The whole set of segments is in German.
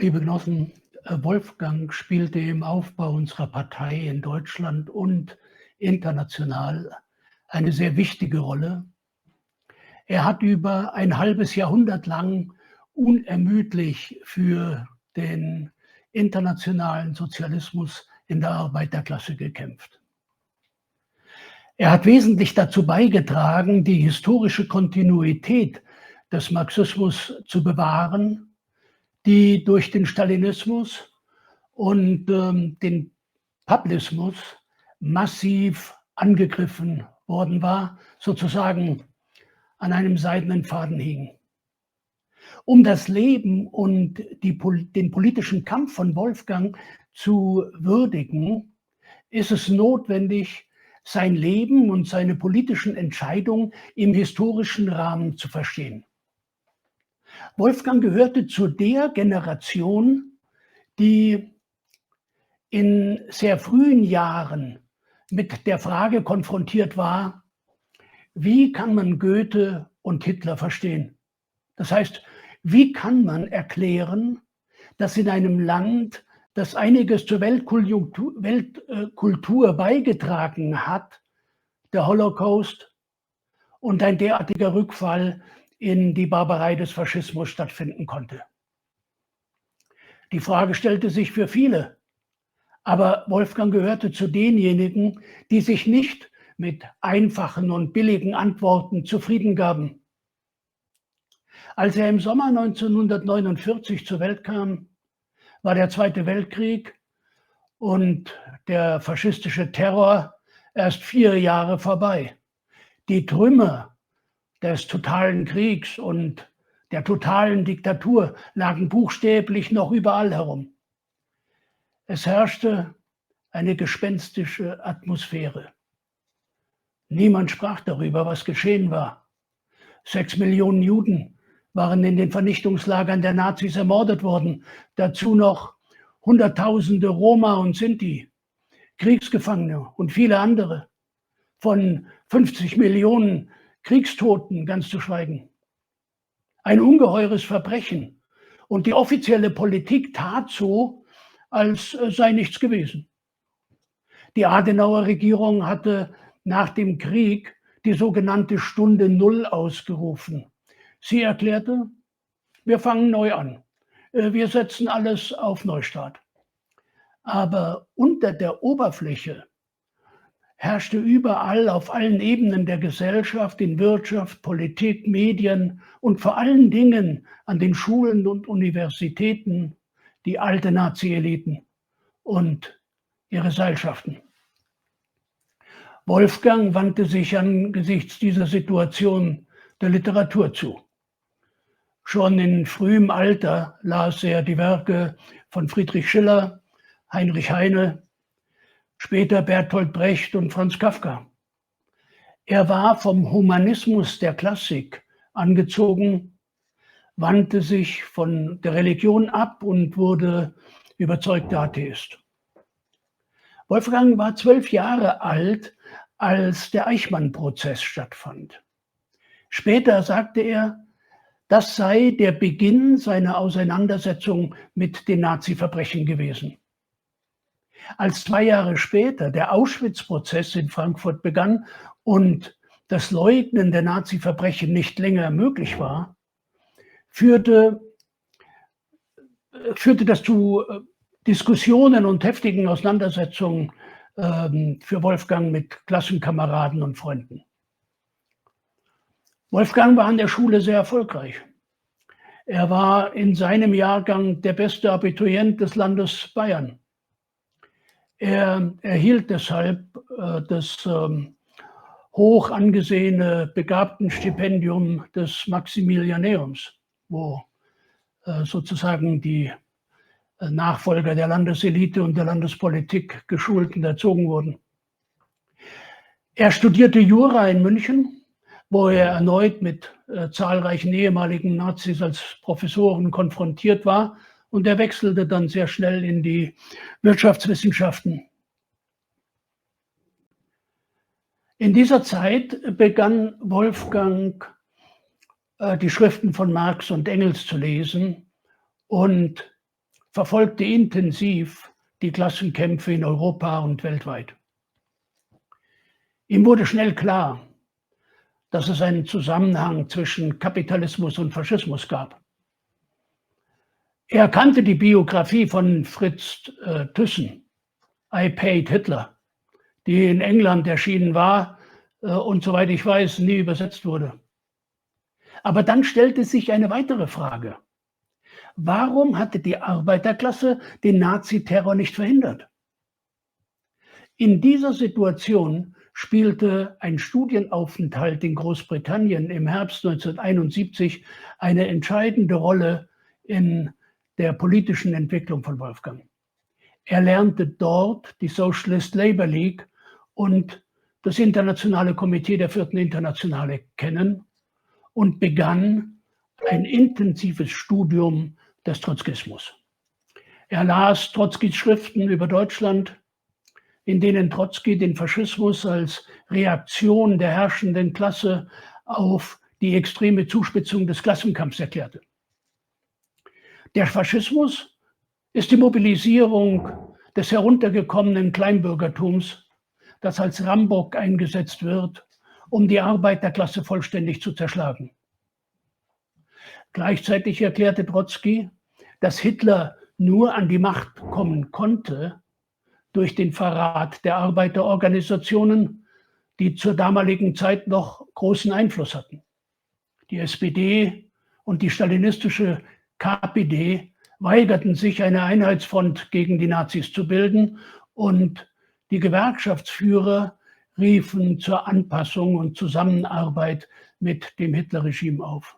Liebe Genossen, Wolfgang spielte im Aufbau unserer Partei in Deutschland und international eine sehr wichtige Rolle. Er hat über ein halbes Jahrhundert lang unermüdlich für den internationalen Sozialismus in der Arbeiterklasse gekämpft. Er hat wesentlich dazu beigetragen, die historische Kontinuität des Marxismus zu bewahren, die durch den Stalinismus und den Paplismus massiv angegriffen worden war, sozusagen an einem seidenen Faden hing. Um das Leben und den politischen Kampf von Wolfgang zu würdigen, ist es notwendig, sein Leben und seine politischen Entscheidungen im historischen Rahmen zu verstehen. Wolfgang gehörte zu der Generation, die in sehr frühen Jahren mit der Frage konfrontiert war: Wie kann man Goethe und Hitler verstehen? Das heißt, wie kann man erklären, dass in einem Land, das einiges zur Weltkultur beigetragen hat, der Holocaust und ein derartiger Rückfall in die Barbarei des Faschismus stattfinden konnte? Die Frage stellte sich für viele, aber Wolfgang gehörte zu denjenigen, die sich nicht mit einfachen und billigen Antworten zufrieden gaben. Als er im Sommer 1949 zur Welt kam, war der Zweite Weltkrieg und der faschistische Terror erst 4 Jahre vorbei. Die Trümmer des totalen Kriegs und der totalen Diktatur lagen buchstäblich noch überall herum. Es herrschte eine gespenstische Atmosphäre. Niemand sprach darüber, was geschehen war. 6 Millionen Juden waren in den Vernichtungslagern der Nazis ermordet worden. Dazu noch Hunderttausende Roma und Sinti, Kriegsgefangene und viele andere. Von 50 Millionen Kriegstoten ganz zu schweigen. Ein ungeheures Verbrechen. Und die offizielle Politik tat so, als sei nichts gewesen. Die Adenauer Regierung hatte nach dem Krieg die sogenannte Stunde Null ausgerufen. Sie erklärte: Wir fangen neu an. Wir setzen alles auf Neustart. Aber unter der Oberfläche herrschte überall auf allen Ebenen der Gesellschaft, in Wirtschaft, Politik, Medien und vor allen Dingen an den Schulen und Universitäten die alte Nazi-Eliten und ihre Seilschaften. Wolfgang wandte sich angesichts dieser Situation der Literatur zu. Schon in frühem Alter las er die Werke von Friedrich Schiller, Heinrich Heine, später Bertolt Brecht und Franz Kafka. Er war vom Humanismus der Klassik angezogen, wandte sich von der Religion ab und wurde überzeugter Atheist. Wolfgang war 12 Jahre alt, als der Eichmann-Prozess stattfand. Später sagte er, das sei der Beginn seiner Auseinandersetzung mit den Nazi-Verbrechen gewesen. Als 2 Jahre später der Auschwitz-Prozess in Frankfurt begann und das Leugnen der Nazi-Verbrechen nicht länger möglich war, führte das zu Diskussionen und heftigen Auseinandersetzungen für Wolfgang mit Klassenkameraden und Freunden. Wolfgang war an der Schule sehr erfolgreich. Er war in seinem Jahrgang der beste Abiturient des Landes Bayern. Er erhielt deshalb das hoch angesehene Begabtenstipendium des Maximilianeums, wo sozusagen die Nachfolger der Landeselite und der Landespolitik geschult und erzogen wurden. Er studierte Jura in München, wo er erneut mit zahlreichen ehemaligen Nazis als Professoren konfrontiert war, und er wechselte dann sehr schnell in die Wirtschaftswissenschaften. In dieser Zeit begann Wolfgang die Schriften von Marx und Engels zu lesen und verfolgte intensiv die Klassenkämpfe in Europa und weltweit. Ihm wurde schnell klar, dass es einen Zusammenhang zwischen Kapitalismus und Faschismus gab. Er kannte die Biografie von Fritz Thyssen, I Paid Hitler, die in England erschienen war und soweit ich weiß, nie übersetzt wurde. Aber dann stellte sich eine weitere Frage. Warum hatte die Arbeiterklasse den Naziterror nicht verhindert? In dieser Situation spielte ein Studienaufenthalt in Großbritannien im Herbst 1971 eine entscheidende Rolle in der politischen Entwicklung von Wolfgang. Er lernte dort die Socialist Labour League und das Internationale Komitee der Vierten Internationale kennen und begann ein intensives Studium des Trotzkismus. Er las Trotzkis Schriften über Deutschland, in denen Trotzki den Faschismus als Reaktion der herrschenden Klasse auf die extreme Zuspitzung des Klassenkampfs erklärte. Der Faschismus ist die Mobilisierung des heruntergekommenen Kleinbürgertums, das als Rambock eingesetzt wird, um die Arbeiterklasse vollständig zu zerschlagen. Gleichzeitig erklärte Trotzki, dass Hitler nur an die Macht kommen konnte durch den Verrat der Arbeiterorganisationen, die zur damaligen Zeit noch großen Einfluss hatten. Die SPD und die stalinistische KPD weigerten sich, eine Einheitsfront gegen die Nazis zu bilden, und die Gewerkschaftsführer riefen zur Anpassung und Zusammenarbeit mit dem Hitlerregime auf.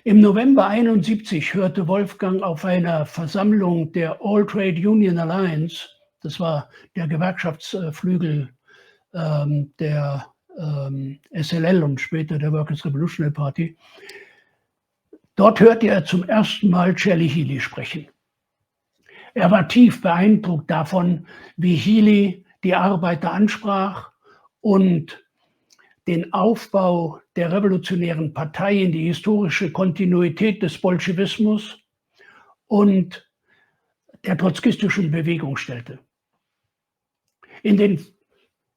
Im November 1971 hörte Wolfgang auf einer Versammlung der All Trade Union Alliance, das war der Gewerkschaftsflügel der SLL und später der Workers' Revolutionary Party, dort hörte er zum ersten Mal Jelly Healey sprechen. Er war tief beeindruckt davon, wie Healey die Arbeiter ansprach und den Aufbau der Revolutionären Partei in die historische Kontinuität des Bolschewismus und der trotzkistischen Bewegung stellte. In den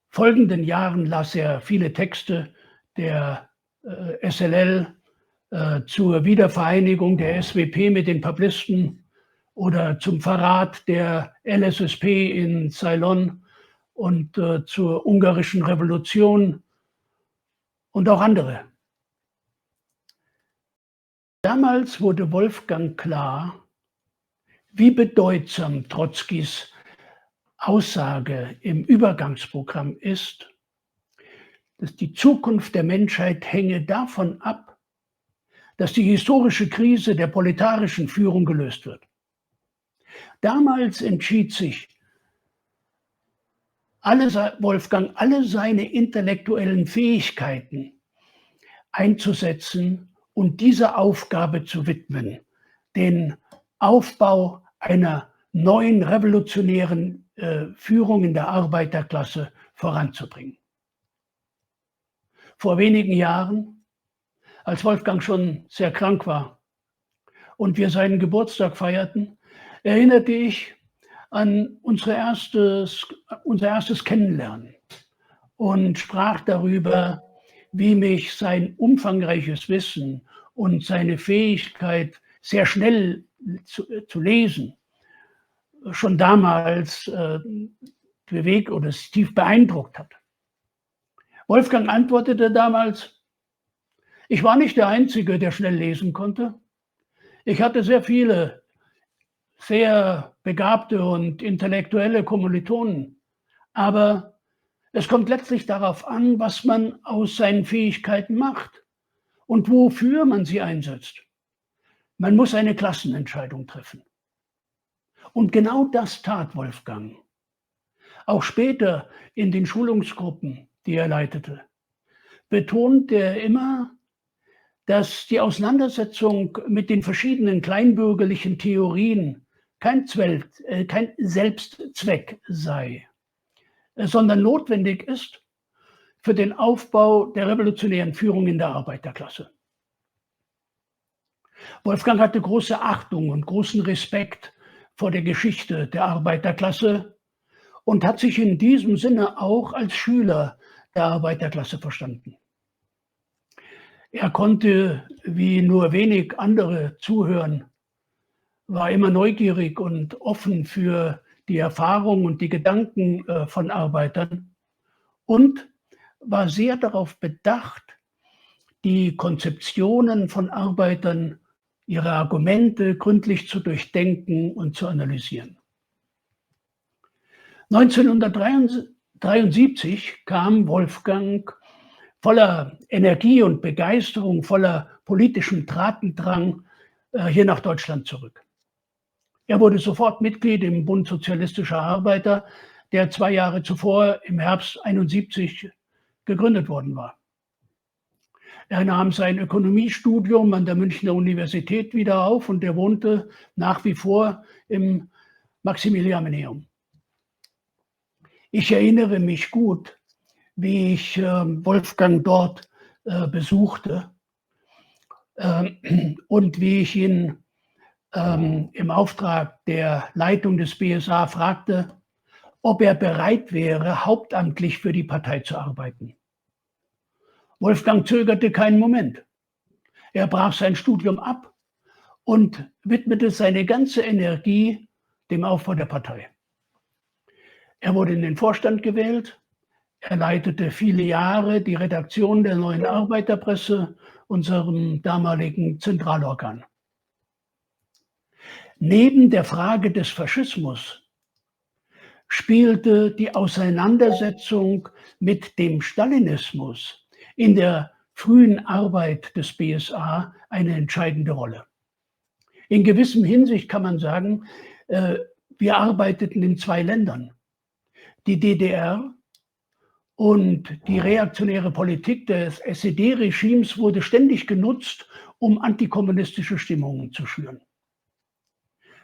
folgenden Jahren las er viele Texte der SLL zur Wiedervereinigung der SWP mit den Pablisten oder zum Verrat der LSSP in Ceylon und zur ungarischen Revolution und auch andere. Damals wurde Wolfgang klar, wie bedeutsam Trotzkis Aussage im Übergangsprogramm ist, dass die Zukunft der Menschheit hänge davon ab, dass die historische Krise der proletarischen Führung gelöst wird. Damals entschied sich Wolfgang, alle seine intellektuellen Fähigkeiten einzusetzen und dieser Aufgabe zu widmen, den Aufbau einer neuen revolutionären Führung in der Arbeiterklasse voranzubringen. Vor wenigen Jahren, als Wolfgang schon sehr krank war und wir seinen Geburtstag feierten, erinnerte ich an unser erstes Kennenlernen und sprach darüber, wie mich sein umfangreiches Wissen und seine Fähigkeit, sehr schnell zu lesen, schon damals bewegt oder tief beeindruckt hat. Wolfgang antwortete damals: Ich war nicht der Einzige, der schnell lesen konnte. Ich hatte sehr viele sehr begabte und intellektuelle Kommilitonen, aber es kommt letztlich darauf an, was man aus seinen Fähigkeiten macht und wofür man sie einsetzt. Man muss eine Klassenentscheidung treffen. Und genau das tat Wolfgang. Auch später in den Schulungsgruppen, die er leitete, betonte er immer, dass die Auseinandersetzung mit den verschiedenen kleinbürgerlichen Theorien kein Selbstzweck sei, sondern notwendig ist für den Aufbau der revolutionären Führung in der Arbeiterklasse. Wolfgang hatte große Achtung und großen Respekt vor der Geschichte der Arbeiterklasse und hat sich in diesem Sinne auch als Schüler der Arbeiterklasse verstanden. Er konnte wie nur wenig andere zuhören, war immer neugierig und offen für die Erfahrung und die Gedanken von Arbeitern und war sehr darauf bedacht, die Konzeptionen von Arbeitern, ihre Argumente gründlich zu durchdenken und zu analysieren. 1973 kam Wolfgang voller Energie und Begeisterung, voller politischem Tatendrang hier nach Deutschland zurück. Er wurde sofort Mitglied im Bund Sozialistischer Arbeiter, der 2 Jahre zuvor im Herbst 1971 gegründet worden war. Er nahm sein Ökonomiestudium an der Münchner Universität wieder auf und er wohnte nach wie vor im Maximilianeum. Ich erinnere mich gut, wie ich Wolfgang dort besuchte und wie ich ihn im Auftrag der Leitung des BSA fragte, ob er bereit wäre, hauptamtlich für die Partei zu arbeiten. Wolfgang zögerte keinen Moment. Er brach sein Studium ab und widmete seine ganze Energie dem Aufbau der Partei. Er wurde in den Vorstand gewählt. Er leitete viele Jahre die Redaktion der Neuen Arbeiterpresse, unserem damaligen Zentralorgan. Neben der Frage des Faschismus spielte die Auseinandersetzung mit dem Stalinismus in der frühen Arbeit des BSA eine entscheidende Rolle. In gewissem Hinsicht kann man sagen, wir arbeiteten in 2 Ländern. Die DDR und die reaktionäre Politik des SED-Regimes wurde ständig genutzt, um antikommunistische Stimmungen zu schüren.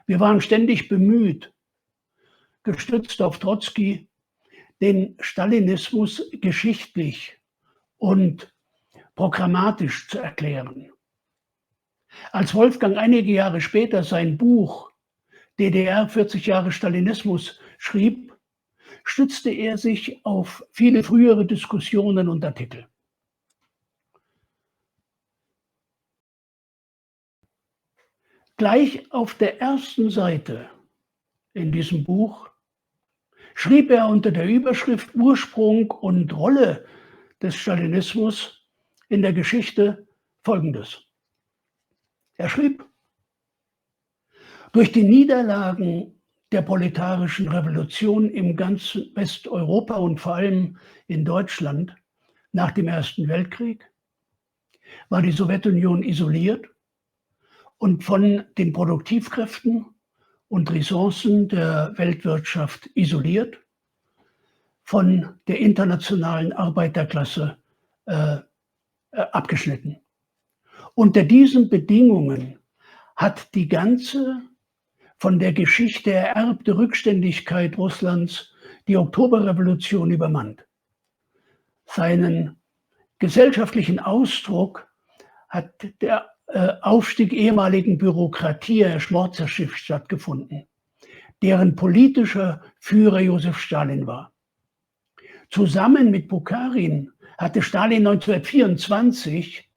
Wir waren ständig bemüht, gestützt auf Trotzki, den Stalinismus geschichtlich und programmatisch zu erklären. Als Wolfgang einige Jahre später sein Buch DDR 40 Jahre Stalinismus schrieb, stützte er sich auf viele frühere Diskussionen und Artikel. Gleich auf der ersten Seite in diesem Buch schrieb er unter der Überschrift Ursprung und Rolle des Stalinismus in der Geschichte Folgendes. Er schrieb: Durch die Niederlagen der proletarischen Revolution im ganzen Westeuropa und vor allem in Deutschland nach dem Ersten Weltkrieg war die Sowjetunion isoliert und von den Produktivkräften und Ressourcen der Weltwirtschaft isoliert, von der internationalen Arbeiterklasse abgeschnitten. Unter diesen Bedingungen hat die ganze von der Geschichte ererbte Rückständigkeit Russlands die Oktoberrevolution übermannt. Seinen gesellschaftlichen Ausdruck hat der Aufstieg ehemaligen Bürokratie, Herr Schwarzschiff, stattgefunden, deren politischer Führer Josef Stalin war. Zusammen mit Bukharin hatte Stalin 1924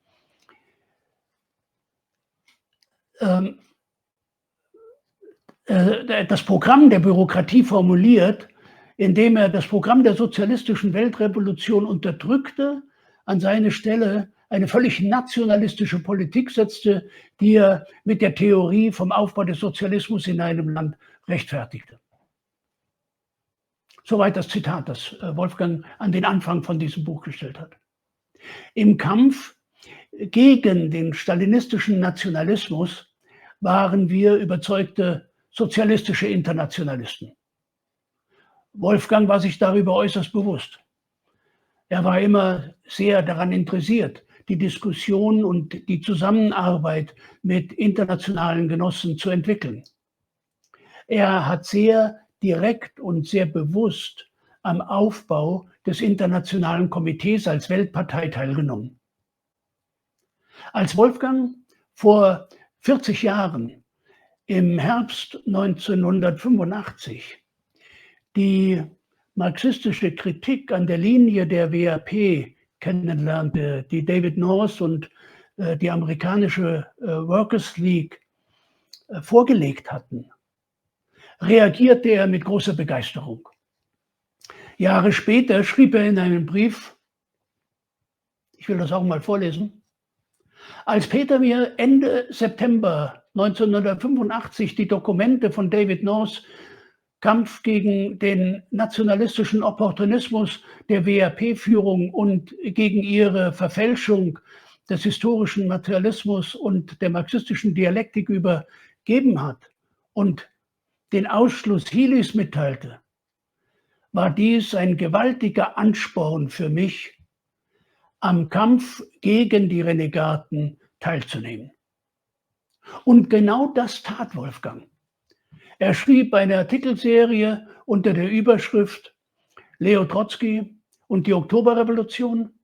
das Programm der Bürokratie formuliert, indem er das Programm der sozialistischen Weltrevolution unterdrückte, an seine Stelle eine völlig nationalistische Politik setzte, die er mit der Theorie vom Aufbau des Sozialismus in einem Land rechtfertigte. Soweit das Zitat, das Wolfgang an den Anfang von diesem Buch gestellt hat. Im Kampf gegen den stalinistischen Nationalismus waren wir überzeugte sozialistische Internationalisten. Wolfgang war sich darüber äußerst bewusst. Er war immer sehr daran interessiert, die Diskussion und die Zusammenarbeit mit internationalen Genossen zu entwickeln. Er hat sehr direkt und sehr bewusst am Aufbau des Internationalen Komitees als Weltpartei teilgenommen. Als Wolfgang vor 40 Jahren, im Herbst 1985, die marxistische Kritik an der Linie der WAP kennenlernte, die David North und die amerikanische Workers League vorgelegt hatten, reagierte er mit großer Begeisterung. Jahre später schrieb er in einem Brief, ich will das auch mal vorlesen: Als Peter mir Ende September 1985 die Dokumente von David North Kampf gegen den nationalistischen Opportunismus der WAP-Führung und gegen ihre Verfälschung des historischen Materialismus und der marxistischen Dialektik übergeben hat und den Ausschluss Healys mitteilte, war dies ein gewaltiger Ansporn für mich, am Kampf gegen die Renegaten teilzunehmen. Und genau das tat Wolfgang. Er schrieb eine Artikelserie unter der Überschrift Leo Trotzki und die Oktoberrevolution.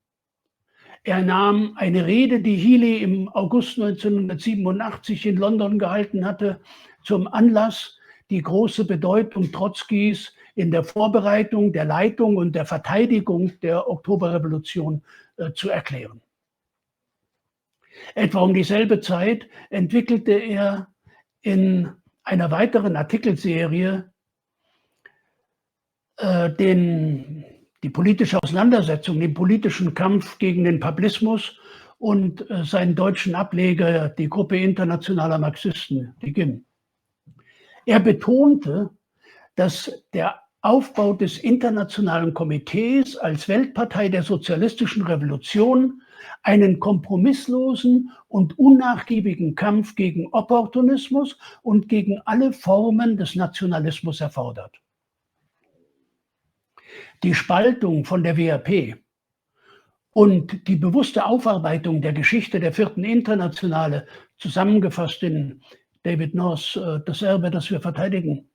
Er nahm eine Rede, die Healy im August 1987 in London gehalten hatte, zum Anlass, die große Bedeutung Trotzkis in der Vorbereitung, der Leitung und der Verteidigung der Oktoberrevolution zu erklären. Etwa um dieselbe Zeit entwickelte er in einer weiteren Artikelserie die politische Auseinandersetzung, den politischen Kampf gegen den Papismus und seinen deutschen Ableger, die Gruppe Internationaler Marxisten, die GIM. Er betonte, dass der Aufbau des Internationalen Komitees als Weltpartei der sozialistischen Revolution einen kompromisslosen und unnachgiebigen Kampf gegen Opportunismus und gegen alle Formen des Nationalismus erfordert. Die Spaltung von der WAP und die bewusste Aufarbeitung der Geschichte der Vierten Internationale, zusammengefasst in David North, das Erbe, das wir verteidigen,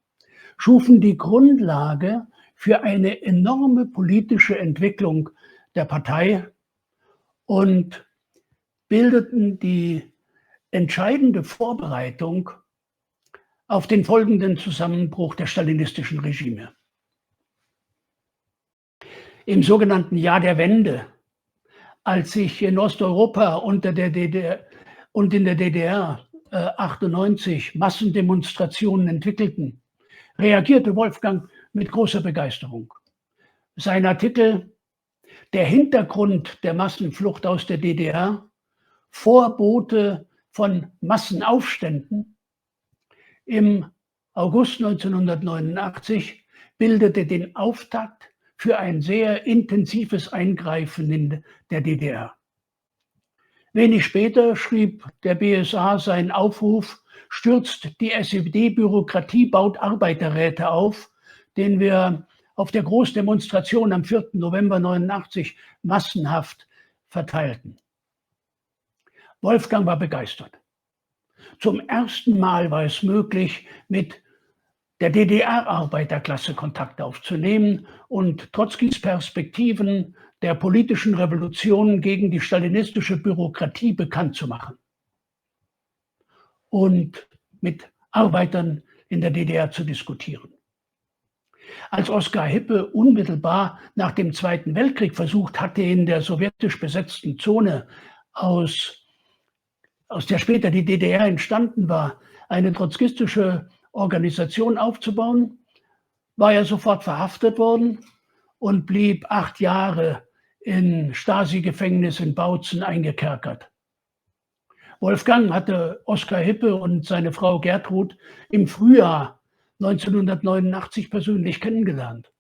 schufen die Grundlage für eine enorme politische Entwicklung der Partei und bildeten die entscheidende Vorbereitung auf den folgenden Zusammenbruch der stalinistischen Regime. Im sogenannten Jahr der Wende, als sich in Osteuropa unter der DDR und in der DDR 98 Massendemonstrationen entwickelten, reagierte Wolfgang mit großer Begeisterung. Sein Artikel Der Hintergrund der Massenflucht aus der DDR, Vorbote von Massenaufständen, im August 1989 bildete den Auftakt für ein sehr intensives Eingreifen in der DDR. Wenig später schrieb der BSA seinen Aufruf, stürzt die SED-Bürokratie, baut Arbeiterräte auf, den wir auf der Großdemonstration am 4. November 1989 massenhaft verteilten. Wolfgang war begeistert. Zum ersten Mal war es möglich, mit der DDR-Arbeiterklasse Kontakt aufzunehmen und Trotzkis Perspektiven der politischen Revolution gegen die stalinistische Bürokratie bekannt zu machen und mit Arbeitern in der DDR zu diskutieren. Als Oskar Hippe unmittelbar nach dem Zweiten Weltkrieg versucht hatte, in der sowjetisch besetzten Zone, aus der später die DDR entstanden war, eine trotzkistische Organisation aufzubauen, war er sofort verhaftet worden und blieb 8 Jahre im Stasi-Gefängnis in Bautzen eingekerkert. Wolfgang hatte Oskar Hippe und seine Frau Gertrud im Frühjahr 1989 persönlich kennengelernt.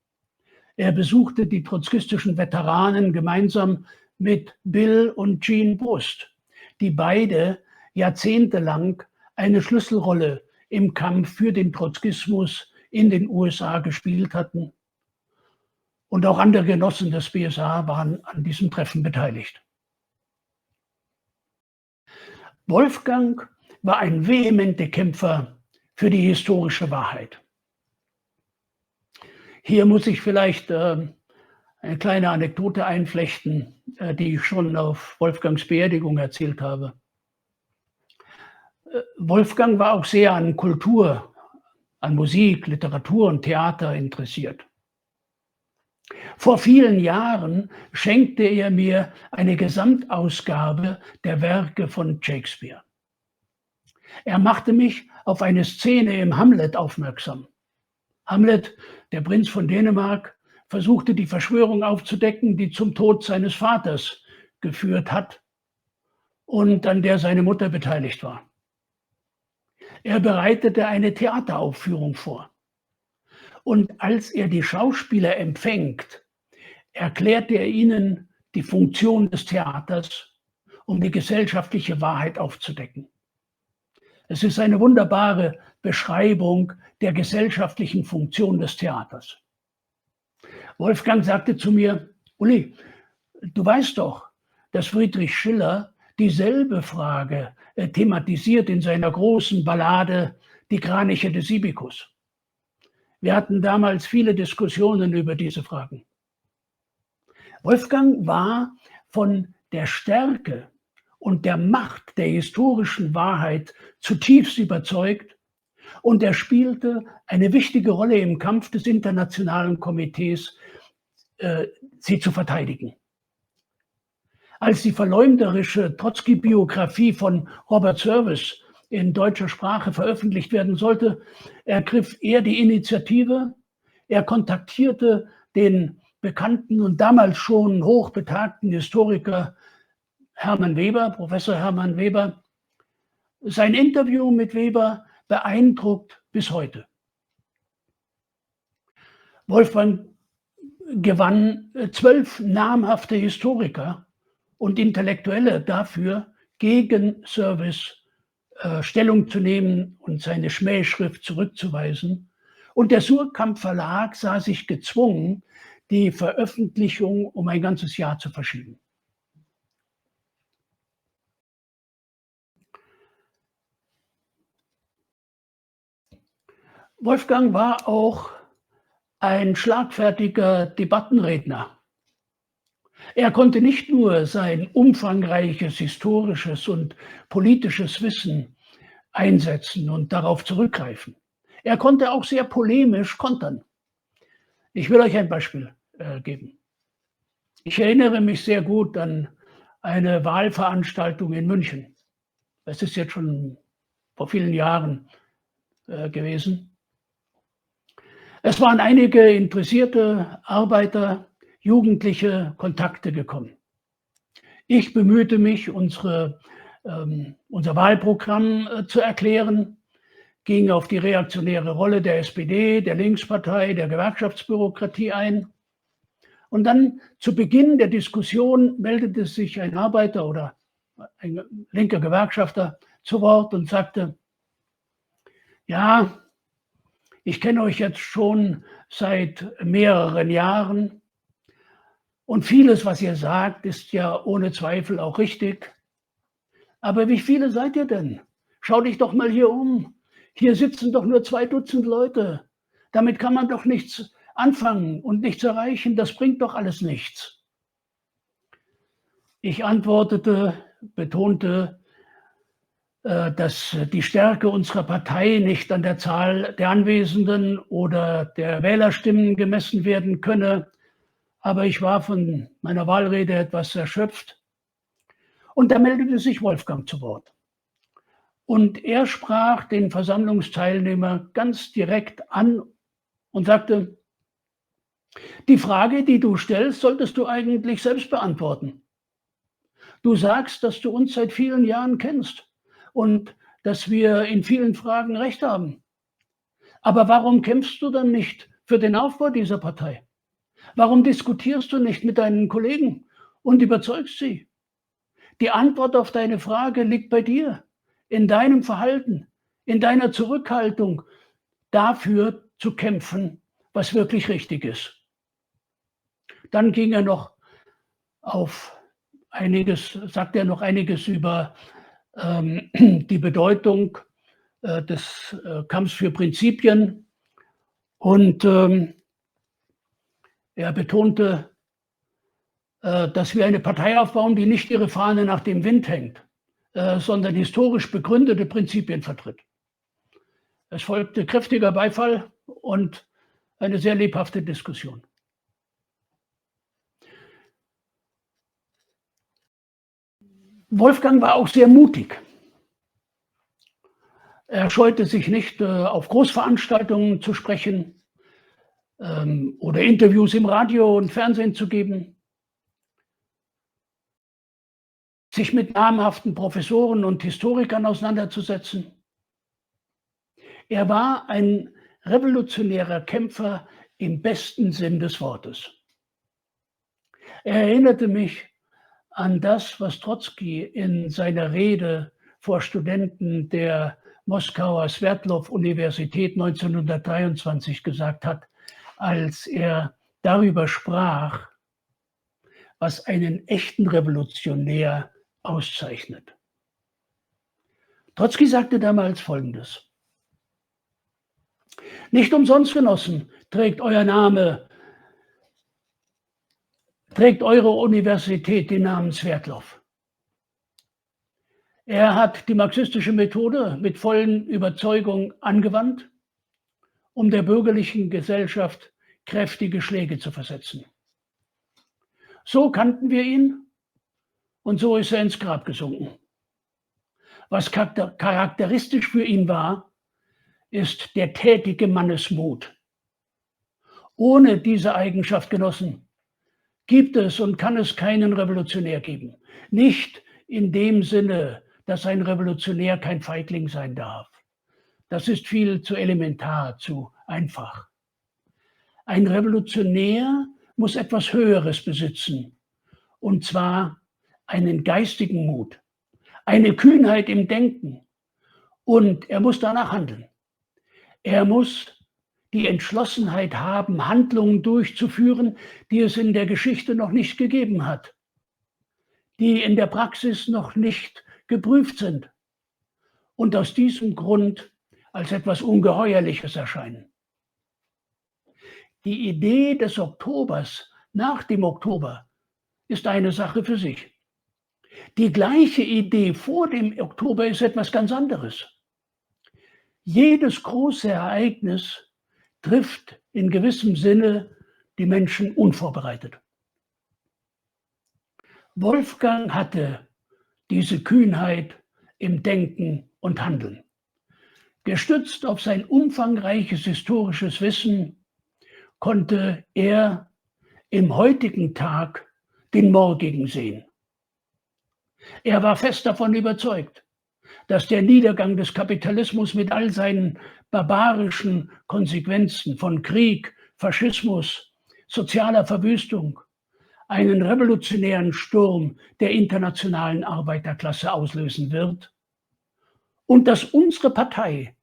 Er besuchte die trotzkistischen Veteranen gemeinsam mit Bill und Jean Brust, die beide jahrzehntelang eine Schlüsselrolle im Kampf für den Trotzkismus in den USA gespielt hatten. Und auch andere Genossen des BSA waren an diesem Treffen beteiligt. Wolfgang war ein vehementer Kämpfer für die historische Wahrheit. Hier muss ich vielleicht eine kleine Anekdote einflechten, die ich schon auf Wolfgangs Beerdigung erzählt habe. Wolfgang war auch sehr an Kultur, an Musik, Literatur und Theater interessiert. Vor vielen Jahren schenkte er mir eine Gesamtausgabe der Werke von Shakespeare. Er machte mich auf eine Szene im Hamlet aufmerksam. Hamlet, der Prinz von Dänemark, versuchte die Verschwörung aufzudecken, die zum Tod seines Vaters geführt hat und an der seine Mutter beteiligt war. Er bereitete eine Theateraufführung vor. Und als er die Schauspieler empfängt, erklärte er ihnen die Funktion des Theaters, um die gesellschaftliche Wahrheit aufzudecken. Es ist eine wunderbare Beschreibung der gesellschaftlichen Funktion des Theaters. Wolfgang sagte zu mir: Uli, du weißt doch, dass Friedrich Schiller dieselbe Frage thematisiert in seiner großen Ballade Die Kraniche des Ibykus. Wir hatten damals viele Diskussionen über diese Fragen. Wolfgang war von der Stärke und der Macht der historischen Wahrheit zutiefst überzeugt und er spielte eine wichtige Rolle im Kampf des Internationalen Komitees, sie zu verteidigen. Als die verleumderische Trotzki-Biografie von Robert Service in deutscher Sprache veröffentlicht werden sollte, ergriff er die Initiative. Er kontaktierte den bekannten und damals schon hochbetagten Historiker Hermann Weber, Professor Hermann Weber. Sein Interview mit Weber beeindruckt bis heute. Wolfgang gewann 12 namhafte Historiker und Intellektuelle dafür, gegen Service Stellung zu nehmen und seine Schmähschrift zurückzuweisen. Und der Suhrkamp Verlag sah sich gezwungen, die Veröffentlichung um ein ganzes Jahr zu verschieben. Wolfgang war auch ein schlagfertiger Debattenredner. Er konnte nicht nur sein umfangreiches historisches und politisches Wissen einsetzen und darauf zurückgreifen. Er konnte auch sehr polemisch kontern. Ich will euch ein Beispiel geben. Ich erinnere mich sehr gut an eine Wahlveranstaltung in München. Das ist jetzt schon vor vielen Jahren gewesen. Es waren einige interessierte Arbeiter, Jugendliche Kontakte gekommen. Ich bemühte mich, unser Wahlprogramm zu erklären, ging auf die reaktionäre Rolle der SPD, der Linkspartei, der Gewerkschaftsbürokratie ein. Und dann zu Beginn der Diskussion meldete sich ein Arbeiter oder ein linker Gewerkschafter zu Wort und sagte: Ja, ich kenne euch jetzt schon seit mehreren Jahren und vieles, was ihr sagt, ist ja ohne Zweifel auch richtig. Aber wie viele seid ihr denn? Schau dich doch mal hier um. Hier sitzen doch nur 2 Dutzend Leute. Damit kann man doch nichts anfangen und nichts erreichen. Das bringt doch alles nichts. Ich antwortete, betonte, dass die Stärke unserer Partei nicht an der Zahl der Anwesenden oder der Wählerstimmen gemessen werden könne. Aber ich war von meiner Wahlrede etwas erschöpft. Und da meldete sich Wolfgang zu Wort. Und er sprach den Versammlungsteilnehmer ganz direkt an und sagte: Die Frage, die du stellst, solltest du eigentlich selbst beantworten. Du sagst, dass du uns seit vielen Jahren kennst und dass wir in vielen Fragen recht haben. Aber warum kämpfst du dann nicht für den Aufbau dieser Partei? Warum diskutierst du nicht mit deinen Kollegen und überzeugst sie? Die Antwort auf deine Frage liegt bei dir, in deinem Verhalten, in deiner Zurückhaltung, dafür zu kämpfen, was wirklich richtig ist. Dann ging er noch auf einiges, sagte er noch einiges über die Bedeutung des Kampfs für Prinzipien und er betonte, dass wir eine Partei aufbauen, die nicht ihre Fahne nach dem Wind hängt, sondern historisch begründete Prinzipien vertritt. Es folgte kräftiger Beifall und eine sehr lebhafte Diskussion. Wolfgang war auch sehr mutig. Er scheute sich nicht, auf Großveranstaltungen zu sprechen oder Interviews im Radio und Fernsehen zu geben, sich mit namhaften Professoren und Historikern auseinanderzusetzen. Er war ein revolutionärer Kämpfer im besten Sinn des Wortes. Er erinnerte mich an das, was Trotzki in seiner Rede vor Studenten der Moskauer Sverdlov-Universität 1923 gesagt hat, als er darüber sprach, was einen echten Revolutionär auszeichnet. Trotzki sagte damals Folgendes: Nicht umsonst, Genossen, trägt eure Universität den Namen Sverdlov. Er hat die marxistische Methode mit vollen Überzeugung angewandt, um der bürgerlichen Gesellschaft kräftige Schläge zu versetzen. So kannten wir ihn und so ist er ins Grab gesunken. Was charakteristisch für ihn war, ist der tätige Mannesmut. Ohne diese Eigenschaft, Genossen, gibt es und kann es keinen Revolutionär geben. Nicht in dem Sinne, dass ein Revolutionär kein Feigling sein darf. Das ist viel zu elementar, zu einfach. Ein Revolutionär muss etwas Höheres besitzen, und zwar einen geistigen Mut, eine Kühnheit im Denken, und er muss danach handeln. Er muss die Entschlossenheit haben, Handlungen durchzuführen, die es in der Geschichte noch nicht gegeben hat, die in der Praxis noch nicht geprüft sind und aus diesem Grund als etwas Ungeheuerliches erscheinen. Die Idee des Oktobers nach dem Oktober ist eine Sache für sich. Die gleiche Idee vor dem Oktober ist etwas ganz anderes. Jedes große Ereignis trifft in gewissem Sinne die Menschen unvorbereitet. Wolfgang hatte diese Kühnheit im Denken und Handeln. Gestützt auf sein umfangreiches historisches Wissen konnte er im heutigen Tag den morgigen sehen. Er war fest davon überzeugt, dass der Niedergang des Kapitalismus mit all seinen barbarischen Konsequenzen von Krieg, Faschismus, sozialer Verwüstung einen revolutionären Sturm der internationalen Arbeiterklasse auslösen wird und dass unsere Partei,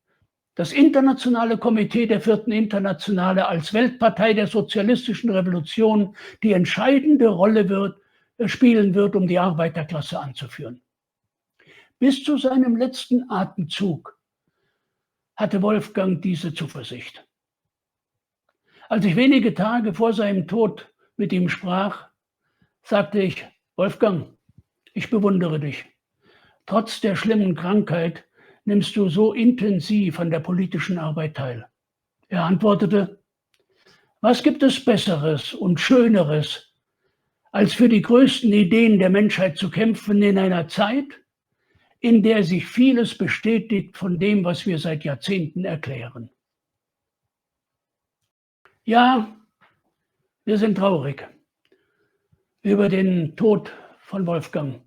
das Internationale Komitee der 4. Internationale als Weltpartei der sozialistischen Revolution, die entscheidende Rolle spielen wird, um die Arbeiterklasse anzuführen. Bis zu seinem letzten Atemzug hatte Wolfgang diese Zuversicht. Als ich wenige Tage vor seinem Tod mit ihm sprach, sagte ich: Wolfgang, ich bewundere dich. Trotz der schlimmen Krankheit nimmst du so intensiv an der politischen Arbeit teil. Er antwortete: Was gibt es Besseres und Schöneres, als für die größten Ideen der Menschheit zu kämpfen in einer Zeit, in der sich vieles bestätigt von dem, was wir seit Jahrzehnten erklären. Ja, wir sind traurig über den Tod von Wolfgang,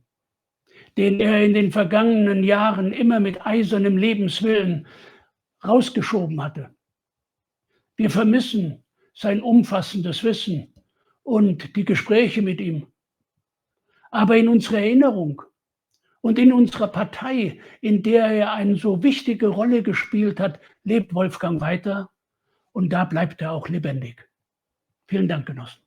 den er in den vergangenen Jahren immer mit eisernem Lebenswillen rausgeschoben hatte. Wir vermissen sein umfassendes Wissen und die Gespräche mit ihm. Aber in unserer Erinnerung und in unserer Partei, in der er eine so wichtige Rolle gespielt hat, lebt Wolfgang weiter und da bleibt er auch lebendig. Vielen Dank, Genossen.